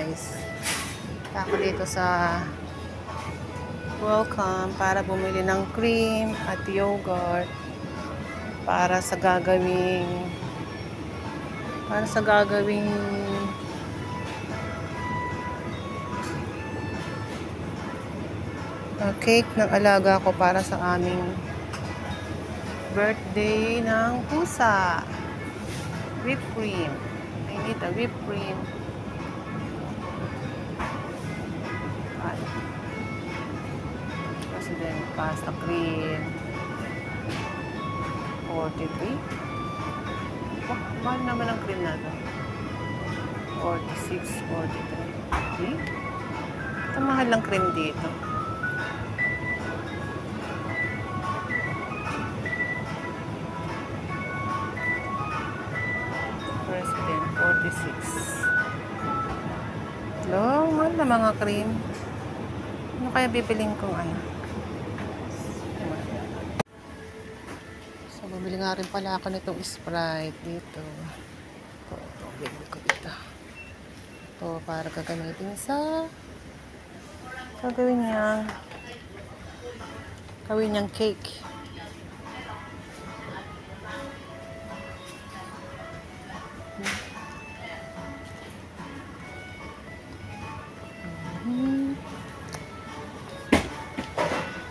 guys. Ako dito sa Welcome para bumili ng cream at yogurt para sa gagawing cake ng alaga ko para sa aming birthday ng pusa. Whipped cream. I need a whipped cream. President pasta cream. 43. Mahal naman ang cream na ito. 46, 43. Ito mahal ang cream dito. President 46. Long, mahal na mga cream. Ano kaya bibiling kong ano? So, bumili nga rin pala ako nitong Sprite dito. Ito, bibili ko dito. Ito, para gagamitin sa gawin niyang cake.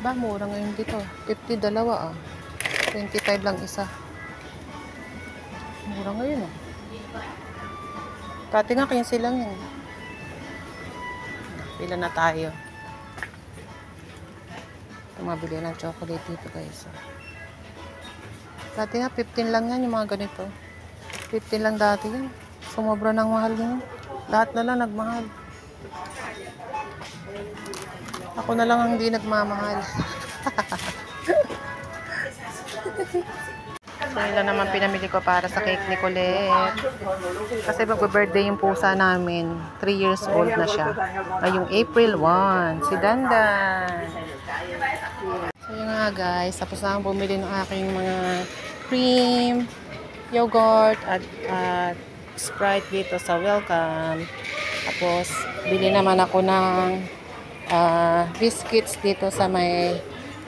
Ba, mura ngayon dito. 50 dalawa 25 lang isa. Mura ngayon Dati nga 15 lang yan. Pila na tayo. Tumabili ng chocolate dito guys. Dati nga 15 lang yan yung mga ganito. 15 lang dati yan. Sumobra ng mahal ngayon. Lahat na lang nagmahal. Ako na lang ang hindi nagmamahal. So, yun lang naman pinamili ko para sa cake ni Colette. Kasi mag-birthday yung pusa namin. 3 years old na siya. Ngayong April 1. Si Dandan. So, yun nga guys. Tapos na akong bumili ng aking mga cream, yogurt, at Sprite dito sa Welcome. Tapos, bili naman ako ng biscuits dito sa may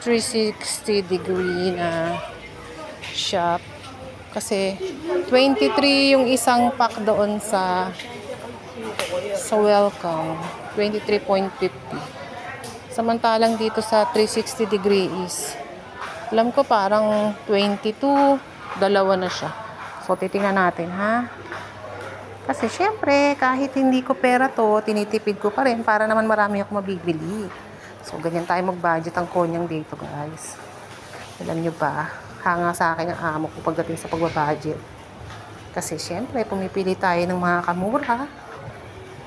360 degree na shop kasi 23 yung isang pack doon sa Welcome, 23.50. Samantalang dito sa 360 degree is alam ko parang 22, dalawa na siya. So titingnan natin ha. Kasi syempre, kahit hindi ko pera to, tinitipid ko pa rin para naman marami ako mabibili. So, ganyan tayo mag-budget ang konyang dito, guys. Alam nyo ba, hanga sa akin ang amo ko pagdating sa pagbabudget. Kasi syempre, pumipili tayo ng mga kamura.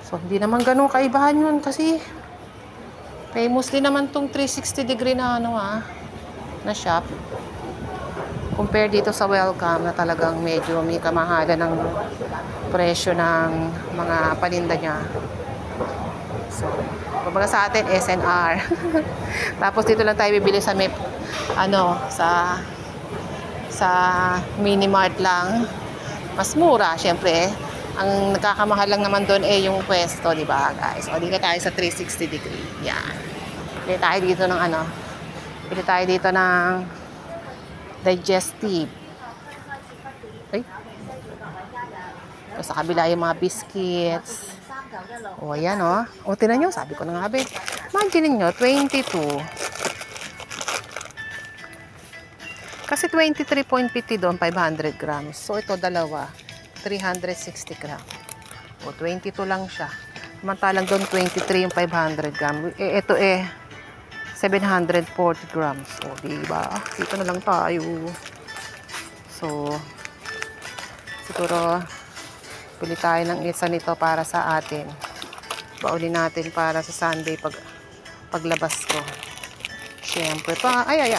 So, hindi naman ganun kaibahan yun kasi famous din naman tong 360 degree na na shop. Compare dito sa Welcome na talagang medyo may kamahalan ng presyo ng mga paninda niya. So, kumbaga sa atin SNR. Tapos dito lang tayo bibili sa may sa Minimart lang. Mas mura, syempre. Ang nagkakamahal lang naman doon yung pwesto, di ba, guys? O dito tayo sa 360 degree. Yan. Bili tayo dito ng Bili tayo dito ng digestive. Ay. Sa kabila yung mga biscuits. O, ayan o. Tinan nyo, sabi ko na nga be. Imagine nyo, 22. Kasi 23.50 doon, 500 grams. So, ito dalawa, 360 grams. O, 22 lang siya. Samantalang doon, 23 yung 500 grams. Ito 740 grams. O, diba? Dito na lang tayo. So, siguro, pili tayo ng isa nito para sa atin. Baulin natin para sa Sunday paglabas ko. Siyempre pa. Ay.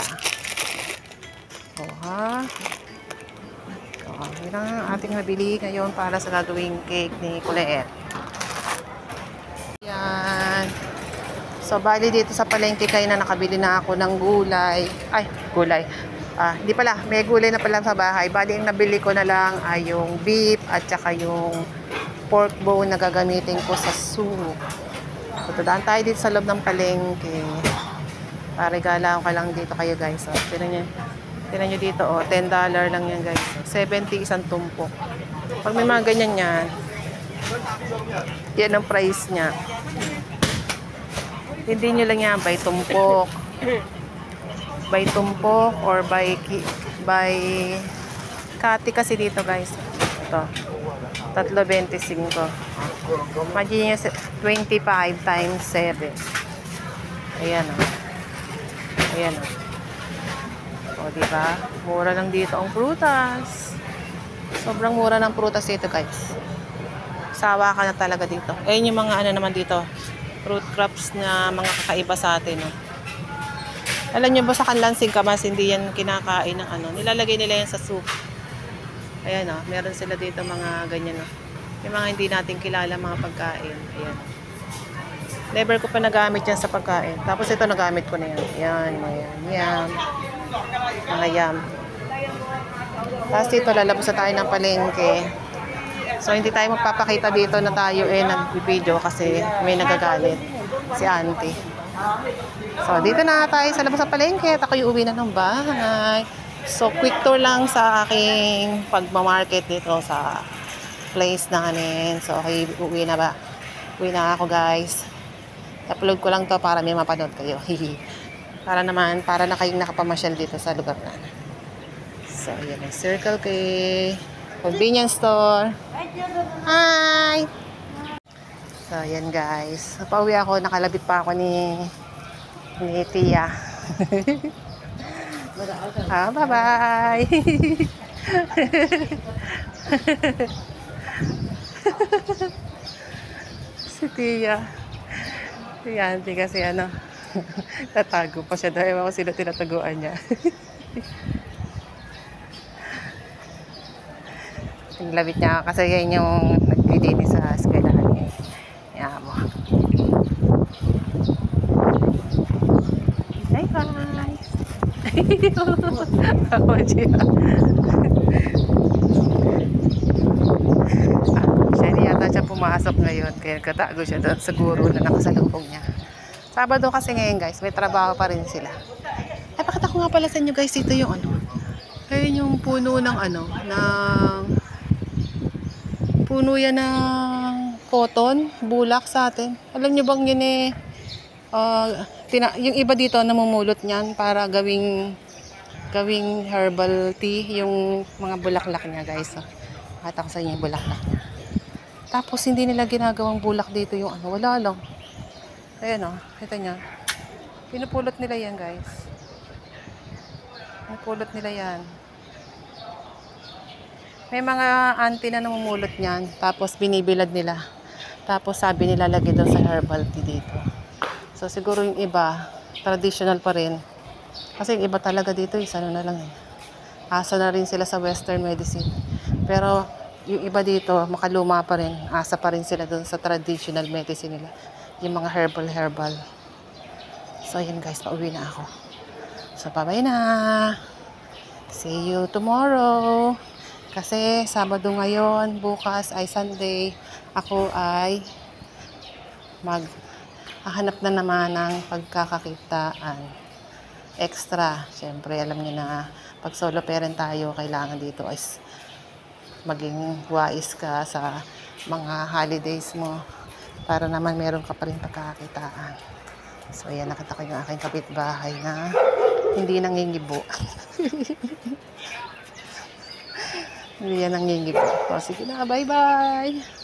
O, ha? O, yun ang ating nabili ngayon para sa gagawing cake ni Colette. Yan. So, bali dito sa palengke kayo na nakabili na ako ng gulay. Ay, gulay. Hindi pala. May gulay na pala sa bahay. Bali, ang nabili ko na lang ay yung beef at saka yung pork bone na gagamitin ko sa soup. So, dadaan tayo dito sa loob ng palengke. Paregala ko lang dito kayo guys. So, tinan nyo dito, oh, $10 lang yan guys. So, 70 isang tumpok. Pag may mga ganyan yan, yan ang price niya. Hindi nyo lang yan, by tumpok. By tumpok or by kati kasi dito guys. Ito. 3.25. Imagine nyo, 25 times 7. Ayan o. Ayan o. O, diba? Mura lang dito ang prutas. Sobrang mura ng prutas dito guys. Sawa ka na talaga dito. Ayun yung mga ano naman dito. Fruit crops na mga kakaiba sa atin. No? Alam nyo ba sa kanlansing kamas, hindi yan kinakain ng ano. Nilalagay nila yan sa soup. Ayan o. Meron sila dito mga ganyan o. Yung mga hindi natin kilala mga pagkain. Ayan. Never ko pa nagamit yan sa pagkain. Tapos ito nagamit ko na yan. Ayan. Ayan. Ayan. Mga yam. Tapos dito lalabas na tayo ng palengke. So hindi tayo magpapakita dito na tayo nag-video kasi may nagagalit. Si auntie. So dito na tayo sa labas ng palengke at ako yung uwi na ng bahay. So quick tour lang sa aking pagmamarket dito sa place namin. So okay, uwi na ba? Uwi na ako guys. Upload ko lang to para may mapanood kayo. Para na kayong nakapamasyal dito sa lugar na. So yan ang Circle K convenience store. Hi! So yan guys. Napauwi ako, nakalabit pa ako ni Tia. Bye-bye! Si Tia. Si auntie kasi ano, tatago pa siya daw. Ewan ko sino tinataguan niya. Labit niya kasi yan yung naglilinis sa eskwelahan niya. Yan mo. Hi guys! Tawa siya. Siya yata siya pumasok ngayon. Kaya katago siya doon sa guro na nakasalubong niya. Sabado kasi ngayon guys, may trabaho pa rin sila. Ay, pakita ko nga pala sa inyo guys, dito yung ano. Ayun yung puno ng ano, ng puno yan ng cotton, bulak sa atin. Alam nyo bang yun yung iba dito namumulot niyan para gawing herbal tea, yung mga bulaklak niya guys. Pakita ko sa inyo yung bulaklak niya. Tapos hindi nila ginagawang bulak dito yung ano, wala lang. Ayan o, kita nyo. Pinupulot nila yan guys. Pinupulot nila yan. May mga auntie na namumulot niyan, tapos binibilad nila. Tapos sabi nila lagay daw sa herbal tea dito. So siguro yung iba, traditional pa rin. Kasi yung iba talaga dito, ano na lang eh. Asa na rin sila sa western medicine. Pero yung iba dito, makaluma pa rin. Asa pa rin sila doon sa traditional medicine nila. Yung mga herbal. So yun guys, pauwi na ako. So bye-bye na. See you tomorrow. Kasi Sabado ngayon, bukas ay Sunday, ako ay maghahanap na naman ng pagkakakitaan. Extra. Siyempre, alam niyo na pag solo parent tayo, kailangan dito is maging wise ka sa mga holidays mo para naman meron ka pa rin pagkakakitaan. So, ayan, nakita ko yung aking kapitbahay na hindi nangingibo. Hindi yan nangingibo. O, sige na, bye-bye!